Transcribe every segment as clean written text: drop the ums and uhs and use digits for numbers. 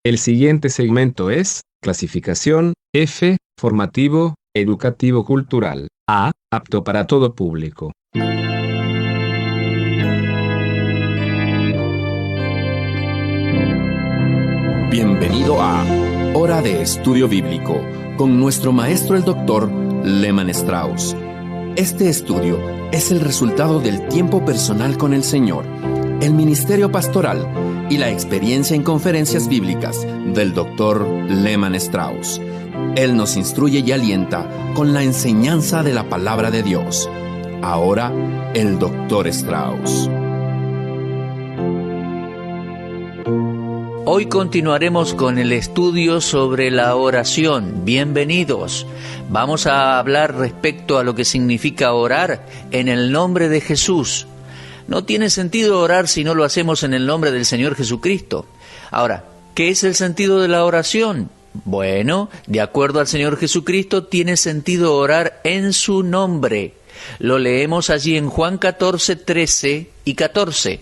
El siguiente segmento es clasificación F, formativo, educativo cultural. A, apto para todo público. Bienvenido a Hora de Estudio Bíblico con nuestro maestro el Dr. Lehman Strauss. Este estudio es el resultado del tiempo personal con el Señor, el ministerio pastoral y la experiencia en conferencias bíblicas del Dr. Lehman Strauss. Él nos instruye y alienta con la enseñanza de la palabra de Dios. Ahora, el Dr. Strauss. Hoy continuaremos con el estudio sobre la oración. Bienvenidos. Vamos a hablar respecto a lo que significa orar en el nombre de Jesús. No tiene sentido orar si no lo hacemos en el nombre del Señor Jesucristo. Ahora, ¿qué es el sentido de la oración? Bueno, de acuerdo al Señor Jesucristo, tiene sentido orar en su nombre. Lo leemos allí en Juan 14, 13 y 14.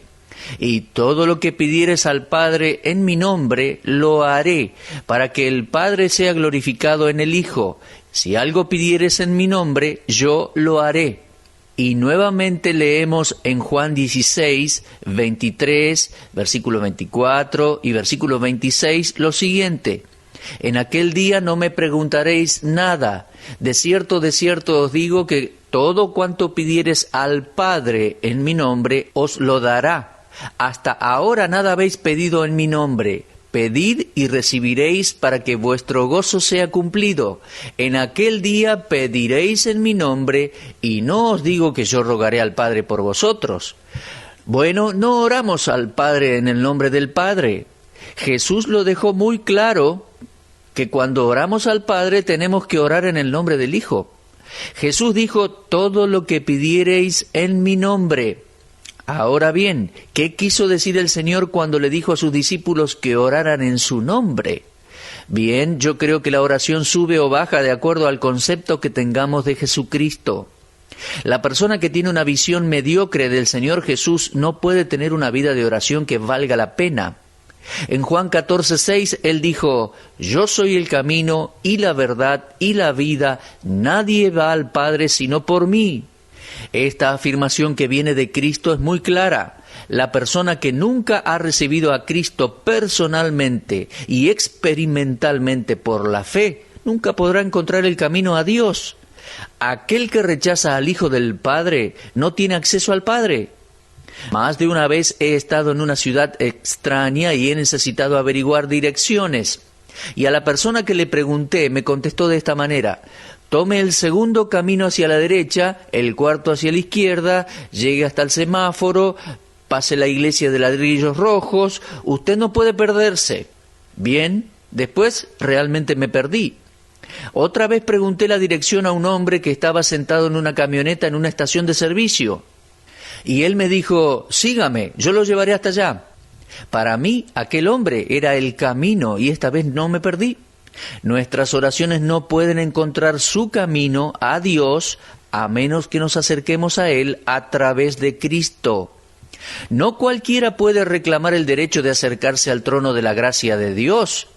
Y todo lo que pidieres al Padre en mi nombre, lo haré, para que el Padre sea glorificado en el Hijo. Si algo pidieres en mi nombre, yo lo haré. Y nuevamente leemos en Juan 16, 23, versículo 24 y versículo 26 lo siguiente. En aquel día no me preguntaréis nada. De cierto os digo que todo cuanto pidieres al Padre en mi nombre, os lo dará. Hasta ahora nada habéis pedido en mi nombre. Pedid y recibiréis para que vuestro gozo sea cumplido. En aquel día pediréis en mi nombre, y no os digo que yo rogaré al Padre por vosotros. Bueno, no oramos al Padre en el nombre del Padre. Jesús lo dejó muy claro, que cuando oramos al Padre tenemos que orar en el nombre del Hijo. Jesús dijo, todo lo que pidiereis en mi nombre. Ahora bien, ¿qué quiso decir el Señor cuando le dijo a sus discípulos que oraran en su nombre? Bien, yo creo que la oración sube o baja de acuerdo al concepto que tengamos de Jesucristo. La persona que tiene una visión mediocre del Señor Jesús no puede tener una vida de oración que valga la pena. En Juan 14, 6, Él dijo, yo soy el camino y la verdad y la vida, nadie va al Padre sino por mí. Esta afirmación que viene de Cristo es muy clara. La persona que nunca ha recibido a Cristo personalmente y experimentalmente por la fe, nunca podrá encontrar el camino a Dios. Aquel que rechaza al Hijo del Padre no tiene acceso al Padre. Más de una vez he estado en una ciudad extraña y he necesitado averiguar direcciones. Y a la persona que le pregunté me contestó de esta manera: tome el segundo camino hacia la derecha, el cuarto hacia la izquierda, llegue hasta el semáforo, pase la iglesia de ladrillos rojos, usted no puede perderse. Bien, después realmente me perdí. Otra vez pregunté la dirección a un hombre que estaba sentado en una camioneta en una estación de servicio. Y él me dijo, sígame, yo lo llevaré hasta allá. Para mí, aquel hombre era el camino y esta vez no me perdí. Nuestras oraciones no pueden encontrar su camino a Dios a menos que nos acerquemos a Él a través de Cristo. No cualquiera puede reclamar el derecho de acercarse al trono de la gracia de Dios.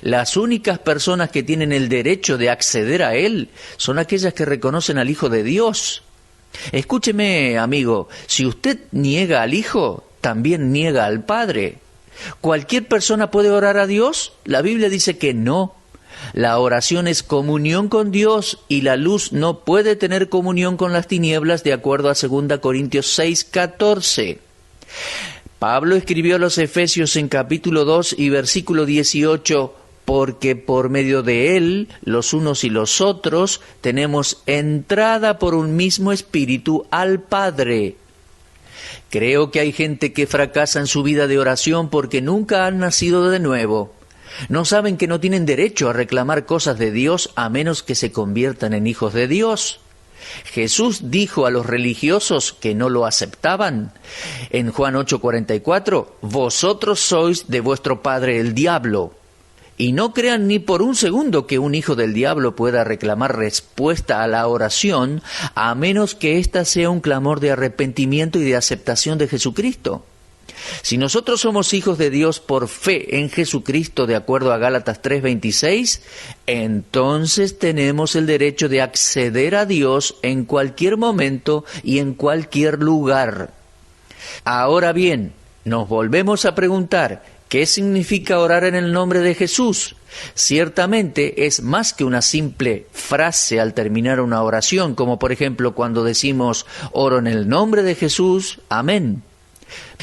Las únicas personas que tienen el derecho de acceder a Él son aquellas que reconocen al Hijo de Dios. Escúcheme, amigo, si usted niega al Hijo, también niega al Padre. ¿Cualquier persona puede orar a Dios? La Biblia dice que no. La oración es comunión con Dios y la luz no puede tener comunión con las tinieblas de acuerdo a 2 Corintios 6, 14. Pablo escribió a los Efesios en capítulo 2 y versículo 18, porque por medio de Él, los unos y los otros, tenemos entrada por un mismo espíritu al Padre. Creo que hay gente que fracasa en su vida de oración porque nunca han nacido de nuevo. No saben que no tienen derecho a reclamar cosas de Dios a menos que se conviertan en hijos de Dios. Jesús dijo a los religiosos que no lo aceptaban, en Juan 8:44, vosotros sois de vuestro padre el diablo. Y no crean ni por un segundo que un hijo del diablo pueda reclamar respuesta a la oración, a menos que ésta sea un clamor de arrepentimiento y de aceptación de Jesucristo. Si nosotros somos hijos de Dios por fe en Jesucristo, de acuerdo a Gálatas 3:26, entonces tenemos el derecho de acceder a Dios en cualquier momento y en cualquier lugar. Ahora bien, nos volvemos a preguntar, ¿qué significa orar en el nombre de Jesús? Ciertamente es más que una simple frase al terminar una oración, como por ejemplo cuando decimos, oro en el nombre de Jesús, amén.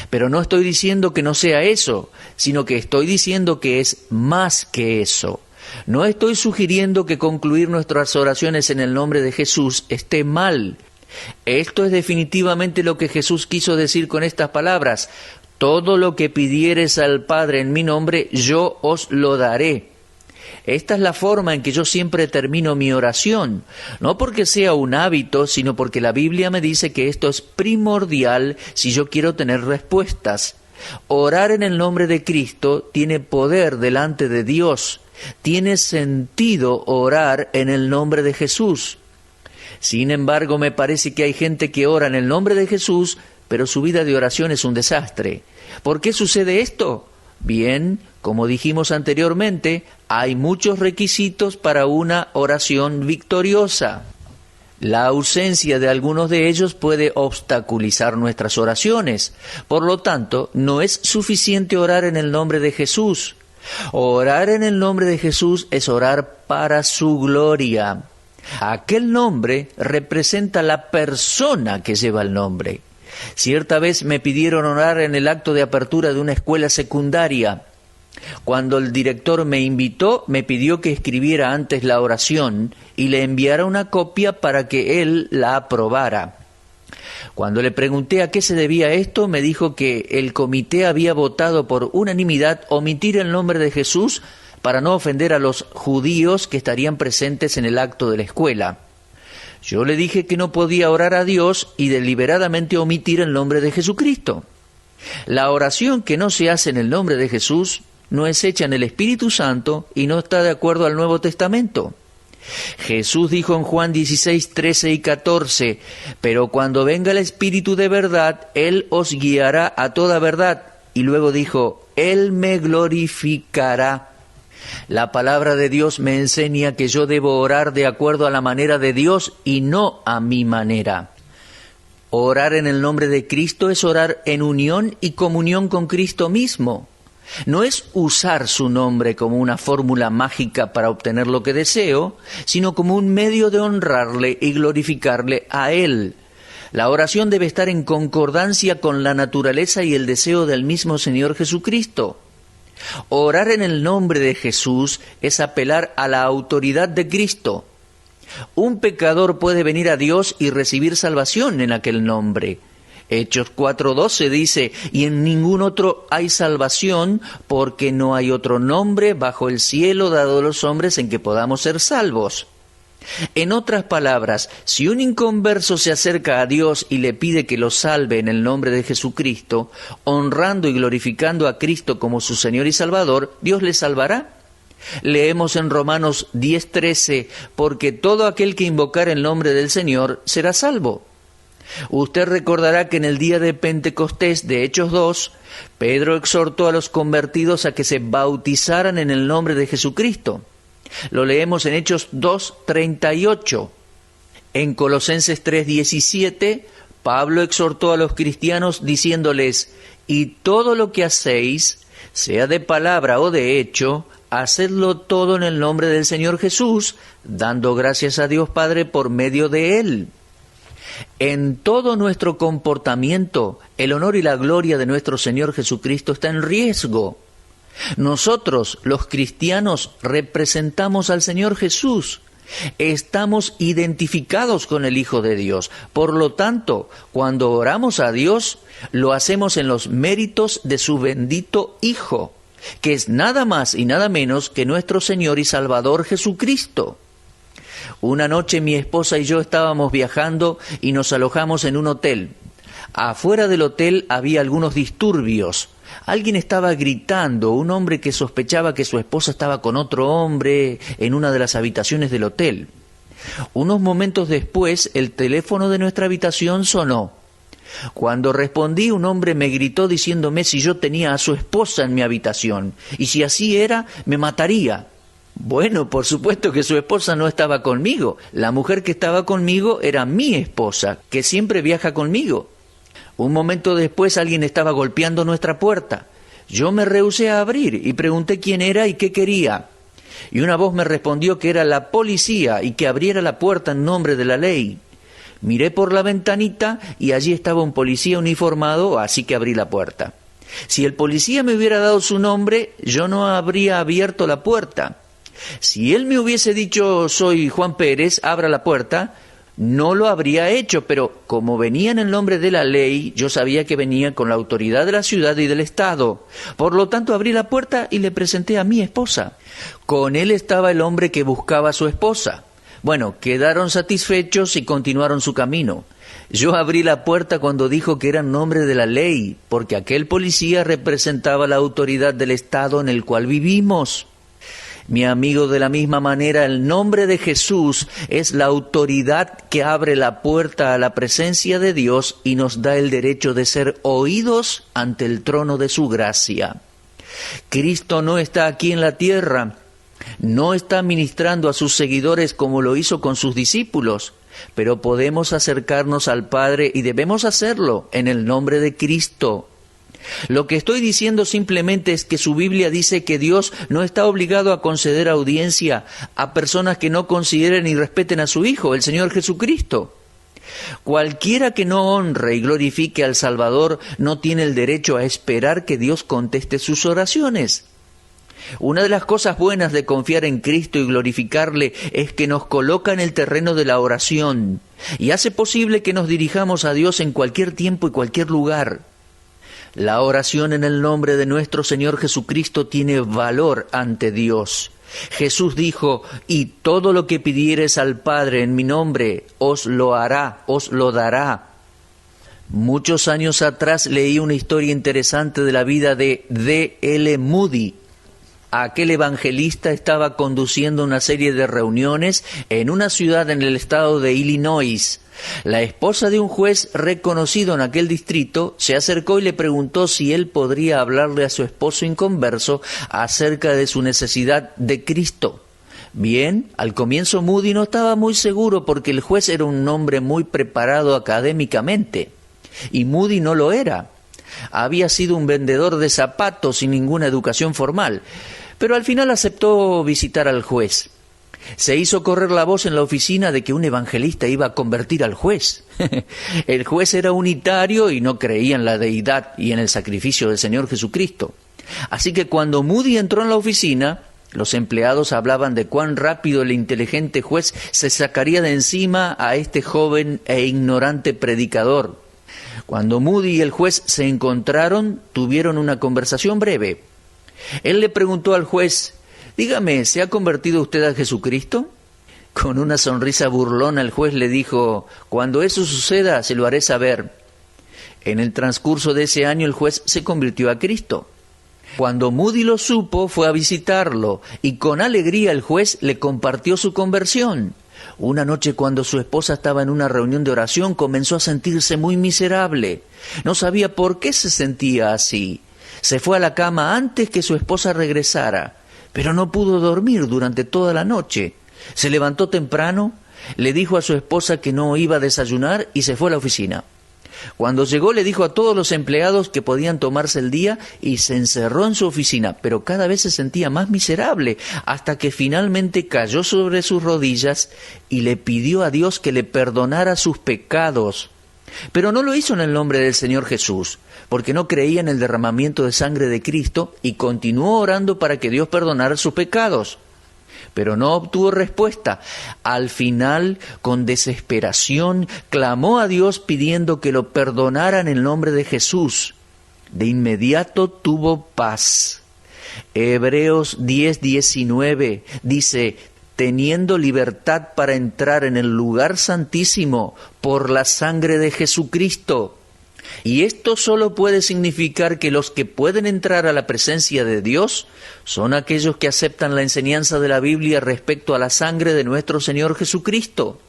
Pero no estoy diciendo que no sea eso, sino que estoy diciendo que es más que eso. No estoy sugiriendo que concluir nuestras oraciones en el nombre de Jesús esté mal. Esto es definitivamente lo que Jesús quiso decir con estas palabras. Todo lo que pidiereis al Padre en mi nombre, yo os lo daré. Esta es la forma en que yo siempre termino mi oración, no porque sea un hábito, sino porque la Biblia me dice que esto es primordial si yo quiero tener respuestas. Orar en el nombre de Cristo tiene poder delante de Dios, tiene sentido orar en el nombre de Jesús. Sin embargo, me parece que hay gente que ora en el nombre de Jesús, pero su vida de oración es un desastre. ¿Por qué sucede esto? Bien, como dijimos anteriormente, hay muchos requisitos para una oración victoriosa. La ausencia de algunos de ellos puede obstaculizar nuestras oraciones. Por lo tanto, no es suficiente orar en el nombre de Jesús. Orar en el nombre de Jesús es orar para su gloria. Aquel nombre representa la persona que lleva el nombre. Cierta vez me pidieron orar en el acto de apertura de una escuela secundaria. Cuando el director me invitó, me pidió que escribiera antes la oración y le enviara una copia para que él la aprobara. Cuando le pregunté a qué se debía esto, me dijo que el comité había votado por unanimidad omitir el nombre de Jesús para no ofender a los judíos que estarían presentes en el acto de la escuela. Yo le dije que no podía orar a Dios y deliberadamente omitir el nombre de Jesucristo. La oración que no se hace en el nombre de Jesús no es hecha en el Espíritu Santo y no está de acuerdo al Nuevo Testamento. Jesús dijo en Juan 16, 13 y 14, pero cuando venga el Espíritu de verdad, Él os guiará a toda verdad. Y luego dijo, Él me glorificará. La palabra de Dios me enseña que yo debo orar de acuerdo a la manera de Dios y no a mi manera. Orar en el nombre de Cristo es orar en unión y comunión con Cristo mismo. No es usar su nombre como una fórmula mágica para obtener lo que deseo, sino como un medio de honrarle y glorificarle a Él. La oración debe estar en concordancia con la naturaleza y el deseo del mismo Señor Jesucristo. Orar en el nombre de Jesús es apelar a la autoridad de Cristo. Un pecador puede venir a Dios y recibir salvación en aquel nombre. Hechos 4:12 dice, y en ningún otro hay salvación, porque no hay otro nombre bajo el cielo dado a los hombres en que podamos ser salvos. En otras palabras, si un inconverso se acerca a Dios y le pide que lo salve en el nombre de Jesucristo, honrando y glorificando a Cristo como su Señor y Salvador, ¿Dios le salvará? Leemos en Romanos 10:13, porque todo aquel que invocar el nombre del Señor será salvo. Usted recordará que en el día de Pentecostés de Hechos 2, Pedro exhortó a los convertidos a que se bautizaran en el nombre de Jesucristo. Lo leemos en Hechos 2:38. En Colosenses 3:17, Pablo exhortó a los cristianos diciéndoles, y todo lo que hacéis, sea de palabra o de hecho, hacedlo todo en el nombre del Señor Jesús, dando gracias a Dios Padre por medio de Él. En todo nuestro comportamiento, el honor y la gloria de nuestro Señor Jesucristo está en riesgo. Nosotros, los cristianos, representamos al Señor Jesús. Estamos identificados con el Hijo de Dios. Por lo tanto, cuando oramos a Dios, lo hacemos en los méritos de su bendito Hijo, que es nada más y nada menos que nuestro Señor y Salvador Jesucristo. Una noche mi esposa y yo estábamos viajando y nos alojamos en un hotel. Afuera del hotel había algunos disturbios. Alguien estaba gritando, un hombre que sospechaba que su esposa estaba con otro hombre en una de las habitaciones del hotel. Unos momentos después, el teléfono de nuestra habitación sonó. Cuando respondí, un hombre me gritó diciéndome si yo tenía a su esposa en mi habitación, y si así era, me mataría. Bueno, por supuesto que su esposa no estaba conmigo. La mujer que estaba conmigo era mi esposa, que siempre viaja conmigo. Un momento después alguien estaba golpeando nuestra puerta. Yo me rehusé a abrir y pregunté quién era y qué quería. Y una voz me respondió que era la policía y que abriera la puerta en nombre de la ley. Miré por la ventanita y allí estaba un policía uniformado, así que abrí la puerta. Si el policía me hubiera dado su nombre, yo no habría abierto la puerta. Si él me hubiese dicho soy Juan Pérez, abra la puerta, no lo habría hecho, pero como venía en el nombre de la ley, yo sabía que venía con la autoridad de la ciudad y del Estado. Por lo tanto, abrí la puerta y le presenté a mi esposa. Con él estaba el hombre que buscaba a su esposa. Bueno, quedaron satisfechos y continuaron su camino. Yo abrí la puerta cuando dijo que era en nombre de la ley, porque aquel policía representaba la autoridad del Estado en el cual vivimos. Mi amigo, de la misma manera, el nombre de Jesús es la autoridad que abre la puerta a la presencia de Dios y nos da el derecho de ser oídos ante el trono de su gracia. Cristo no está aquí en la tierra, no está ministrando a sus seguidores como lo hizo con sus discípulos, pero podemos acercarnos al Padre y debemos hacerlo en el nombre de Cristo. Lo que estoy diciendo simplemente es que su Biblia dice que Dios no está obligado a conceder audiencia a personas que no consideren y respeten a su Hijo, el Señor Jesucristo. Cualquiera que no honre y glorifique al Salvador no tiene el derecho a esperar que Dios conteste sus oraciones. Una de las cosas buenas de confiar en Cristo y glorificarle es que nos coloca en el terreno de la oración y hace posible que nos dirijamos a Dios en cualquier tiempo y cualquier lugar. La oración en el nombre de nuestro Señor Jesucristo tiene valor ante Dios. Jesús dijo, y todo lo que pidiereis al Padre en mi nombre, os lo hará, os lo dará. Muchos años atrás leí una historia interesante de la vida de D.L. Moody. Aquel evangelista estaba conduciendo una serie de reuniones en una ciudad en el estado de Illinois. La esposa de un juez reconocido en aquel distrito se acercó y le preguntó si él podría hablarle a su esposo inconverso acerca de su necesidad de Cristo. Bien, al comienzo Moody no estaba muy seguro porque el juez era un hombre muy preparado académicamente y Moody no lo era. Había sido un vendedor de zapatos sin ninguna educación formal, pero al final aceptó visitar al juez. Se hizo correr la voz en la oficina de que un evangelista iba a convertir al juez. El juez era unitario y no creía en la deidad y en el sacrificio del Señor Jesucristo. Así que cuando Moody entró en la oficina, los empleados hablaban de cuán rápido el inteligente juez se sacaría de encima a este joven e ignorante predicador. Cuando Moody y el juez se encontraron, tuvieron una conversación breve. Él le preguntó al juez, dígame, ¿se ha convertido usted a Jesucristo? Con una sonrisa burlona el juez le dijo, cuando eso suceda se lo haré saber. En el transcurso de ese año el juez se convirtió a Cristo. Cuando Moody lo supo, fue a visitarlo y con alegría el juez le compartió su conversión. Una noche cuando su esposa estaba en una reunión de oración comenzó a sentirse muy miserable. No sabía por qué se sentía así. Se fue a la cama antes que su esposa regresara, pero no pudo dormir durante toda la noche. Se levantó temprano, le dijo a su esposa que no iba a desayunar y se fue a la oficina. Cuando llegó le dijo a todos los empleados que podían tomarse el día y se encerró en su oficina, pero cada vez se sentía más miserable hasta que finalmente cayó sobre sus rodillas y le pidió a Dios que le perdonara sus pecados. Pero no lo hizo en el nombre del Señor Jesús, porque no creía en el derramamiento de sangre de Cristo y continuó orando para que Dios perdonara sus pecados. Pero no obtuvo respuesta. Al final, con desesperación, clamó a Dios pidiendo que lo perdonara en el nombre de Jesús. De inmediato tuvo paz. Hebreos 10:19 dice, teniendo libertad para entrar en el lugar santísimo por la sangre de Jesucristo. Y esto solo puede significar que los que pueden entrar a la presencia de Dios son aquellos que aceptan la enseñanza de la Biblia respecto a la sangre de nuestro Señor Jesucristo.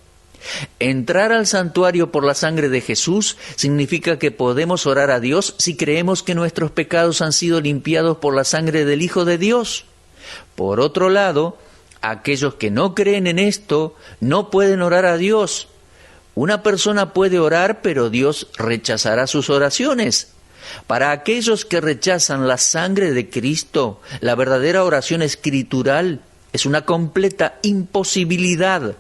Entrar al santuario por la sangre de Jesús significa que podemos orar a Dios si creemos que nuestros pecados han sido limpiados por la sangre del Hijo de Dios. Por otro lado, aquellos que no creen en esto no pueden orar a Dios. Una persona puede orar, pero Dios rechazará sus oraciones. Para aquellos que rechazan la sangre de Cristo, la verdadera oración escritural es una completa imposibilidad.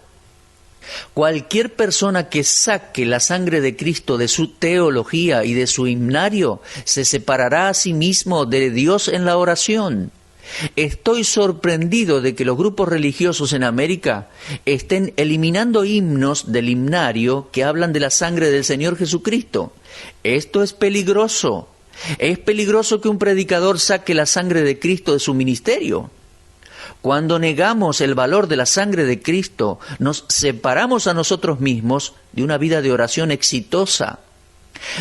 Cualquier persona que saque la sangre de Cristo de su teología y de su himnario se separará a sí mismo de Dios en la oración. Estoy sorprendido de que los grupos religiosos en América estén eliminando himnos del himnario que hablan de la sangre del Señor Jesucristo. Esto es peligroso. Es peligroso que un predicador saque la sangre de Cristo de su ministerio. Cuando negamos el valor de la sangre de Cristo, nos separamos a nosotros mismos de una vida de oración exitosa.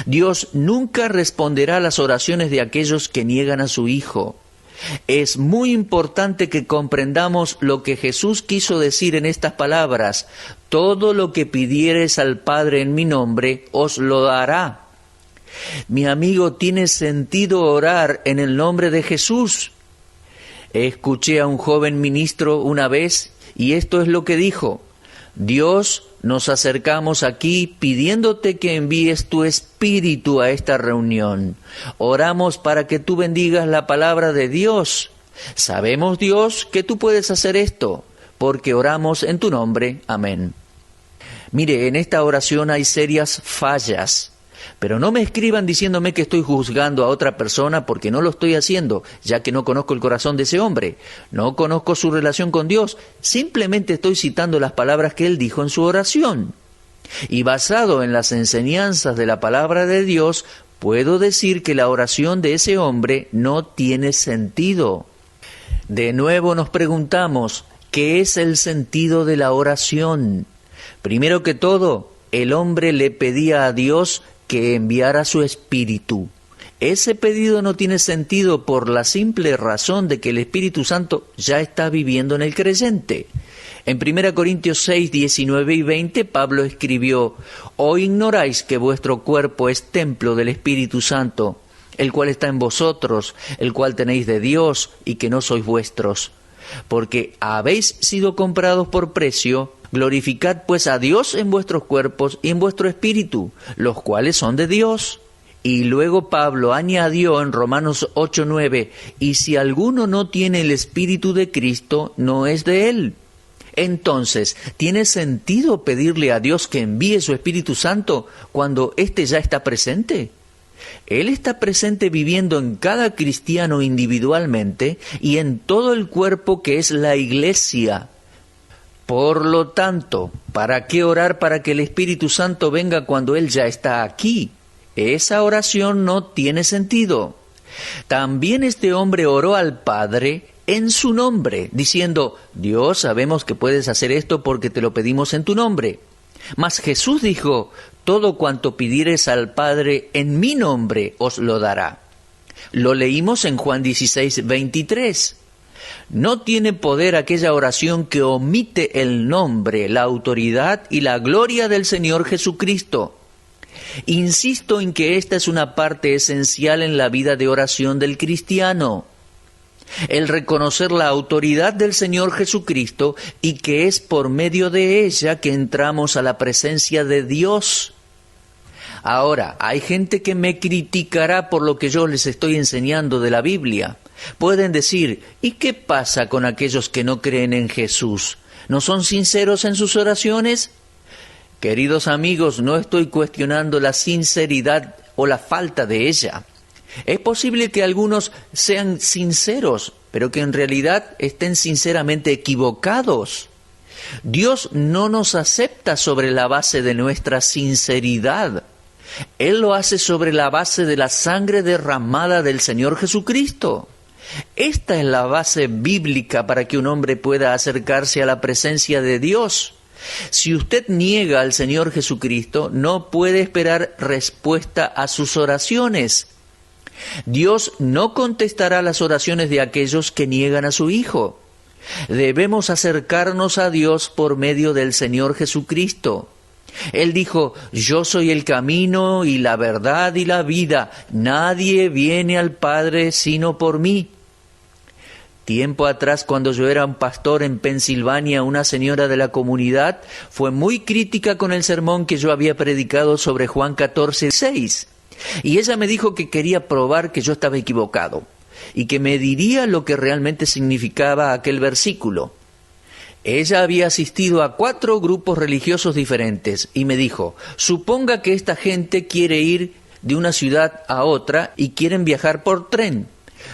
Dios nunca responderá a las oraciones de aquellos que niegan a su Hijo. Es muy importante que comprendamos lo que Jesús quiso decir en estas palabras: todo lo que pidiereis al Padre en mi nombre, os lo dará. Mi amigo, tiene sentido orar en el nombre de Jesús. Escuché a un joven ministro una vez y esto es lo que dijo: Dios, nos acercamos aquí pidiéndote que envíes tu Espíritu a esta reunión. Oramos para que tú bendigas la palabra de Dios. Sabemos, Dios, que tú puedes hacer esto, porque oramos en tu nombre. Amén. Mire, en esta oración hay serias fallas. Pero no me escriban diciéndome que estoy juzgando a otra persona, porque no lo estoy haciendo, ya que no conozco el corazón de ese hombre. No conozco su relación con Dios. Simplemente estoy citando las palabras que él dijo en su oración. Y basado en las enseñanzas de la palabra de Dios, puedo decir que la oración de ese hombre no tiene sentido. De nuevo nos preguntamos, ¿qué es el sentido de la oración? Primero que todo, el hombre le pedía a Dios que enviara su Espíritu. Ese pedido no tiene sentido por la simple razón de que el Espíritu Santo ya está viviendo en el creyente. En 1 Corintios 6, 19 y 20, Pablo escribió: «¿O ignoráis que vuestro cuerpo es templo del Espíritu Santo, el cual está en vosotros, el cual tenéis de Dios, y que no sois vuestros? Porque habéis sido comprados por precio. Glorificad pues a Dios en vuestros cuerpos y en vuestro espíritu, los cuales son de Dios». Y luego Pablo añadió en Romanos 8:9, «Y si alguno no tiene el Espíritu de Cristo, no es de él». Entonces, ¿tiene sentido pedirle a Dios que envíe su Espíritu Santo cuando éste ya está presente? Él está presente viviendo en cada cristiano individualmente y en todo el cuerpo que es la Iglesia. Por lo tanto, ¿para qué orar para que el Espíritu Santo venga cuando Él ya está aquí? Esa oración no tiene sentido. También este hombre oró al Padre en su nombre, diciendo: «Dios, sabemos que puedes hacer esto porque te lo pedimos en tu nombre». Mas Jesús dijo: «Todo cuanto pidieres al Padre en mi nombre os lo dará». Lo leímos en Juan 16, 23. No tiene poder aquella oración que omite el nombre, la autoridad y la gloria del Señor Jesucristo. Insisto en que esta es una parte esencial en la vida de oración del cristiano. El reconocer la autoridad del Señor Jesucristo y que es por medio de ella que entramos a la presencia de Dios. Ahora, hay gente que me criticará por lo que yo les estoy enseñando de la Biblia. Pueden decir: ¿y qué pasa con aquellos que no creen en Jesús? ¿No son sinceros en sus oraciones? Queridos amigos, no estoy cuestionando la sinceridad o la falta de ella. Es posible que algunos sean sinceros, pero que en realidad estén sinceramente equivocados. Dios no nos acepta sobre la base de nuestra sinceridad. Él lo hace sobre la base de la sangre derramada del Señor Jesucristo. Esta es la base bíblica para que un hombre pueda acercarse a la presencia de Dios. Si usted niega al Señor Jesucristo, no puede esperar respuesta a sus oraciones. Dios no contestará las oraciones de aquellos que niegan a su Hijo. Debemos acercarnos a Dios por medio del Señor Jesucristo. Él dijo: yo soy el camino y la verdad y la vida. Nadie viene al Padre sino por mí. Tiempo atrás, cuando yo era un pastor en Pensilvania, una señora de la comunidad fue muy crítica con el sermón que yo había predicado sobre Juan 14:6. Y ella me dijo que quería probar que yo estaba equivocado y que me diría lo que realmente significaba aquel versículo. Ella había asistido a 4 grupos religiosos diferentes y me dijo: suponga que esta gente quiere ir de una ciudad a otra y quieren viajar por tren.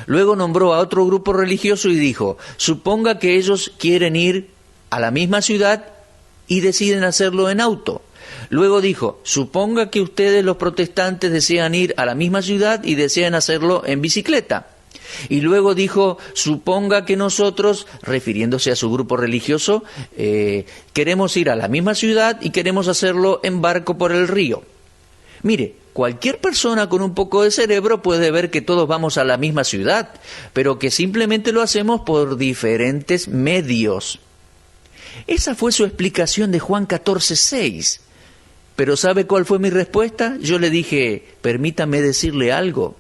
Luego nombró a otro grupo religioso y dijo: suponga que ellos quieren ir a la misma ciudad y deciden hacerlo en auto. Luego dijo: suponga que ustedes, los protestantes, desean ir a la misma ciudad y desean hacerlo en bicicleta. Y luego dijo: suponga que nosotros, refiriéndose a su grupo religioso, queremos ir a la misma ciudad y queremos hacerlo en barco por el río. Mire, cualquier persona con un poco de cerebro puede ver que todos vamos a la misma ciudad, pero que simplemente lo hacemos por diferentes medios. Esa fue su explicación de Juan 14:6. Pero ¿sabe cuál fue mi respuesta? Yo le dije: permítame decirle algo.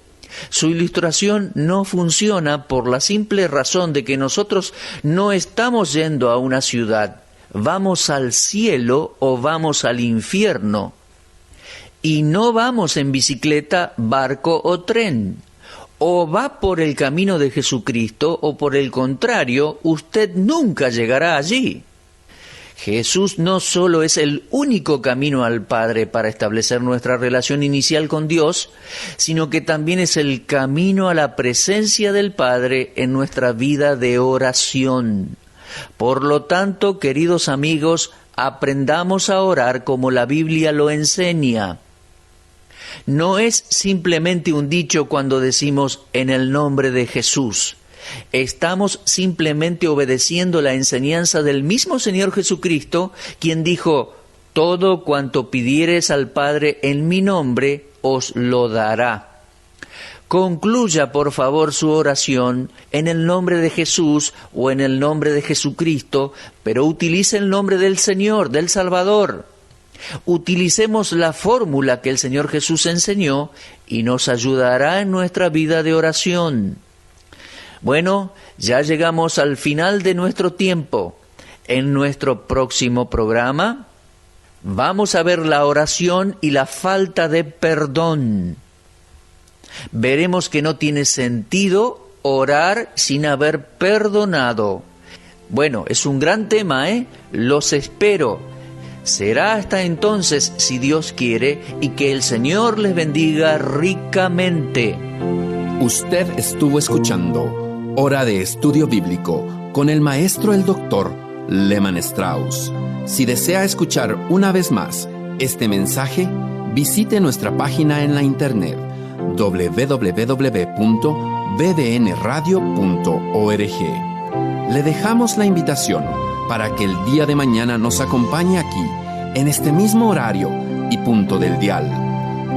Su ilustración no funciona por la simple razón de que nosotros no estamos yendo a una ciudad. Vamos al cielo o vamos al infierno. Y no vamos en bicicleta, barco o tren. O va por el camino de Jesucristo o por el contrario, usted nunca llegará allí. Jesús no solo es el único camino al Padre para establecer nuestra relación inicial con Dios, sino que también es el camino a la presencia del Padre en nuestra vida de oración. Por lo tanto, queridos amigos, aprendamos a orar como la Biblia lo enseña. No es simplemente un dicho cuando decimos en el nombre de Jesús. Estamos simplemente obedeciendo la enseñanza del mismo Señor Jesucristo, quien dijo: todo cuanto pidiereis al Padre en mi nombre, os lo dará. Concluya, por favor, su oración en el nombre de Jesús o en el nombre de Jesucristo, pero utilice el nombre del Señor, del Salvador. Utilicemos la fórmula que el Señor Jesús enseñó y nos ayudará en nuestra vida de oración. Bueno, ya llegamos al final de nuestro tiempo. En nuestro próximo programa vamos a ver la oración y la falta de perdón. Veremos que no tiene sentido orar sin haber perdonado. Bueno, es un gran tema, ¿eh? Los espero. Será hasta entonces, si Dios quiere, y que el Señor les bendiga ricamente. Usted estuvo escuchando Hora de Estudio Bíblico con el maestro el Dr. Lehman Strauss. Si desea escuchar una vez más este mensaje, visite nuestra página en la internet www.bdnradio.org. Le dejamos la invitación para que el día de mañana nos acompañe aquí, en este mismo horario y punto del dial.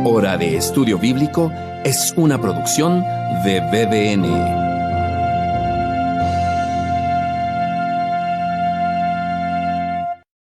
Hora de Estudio Bíblico es una producción de BDN.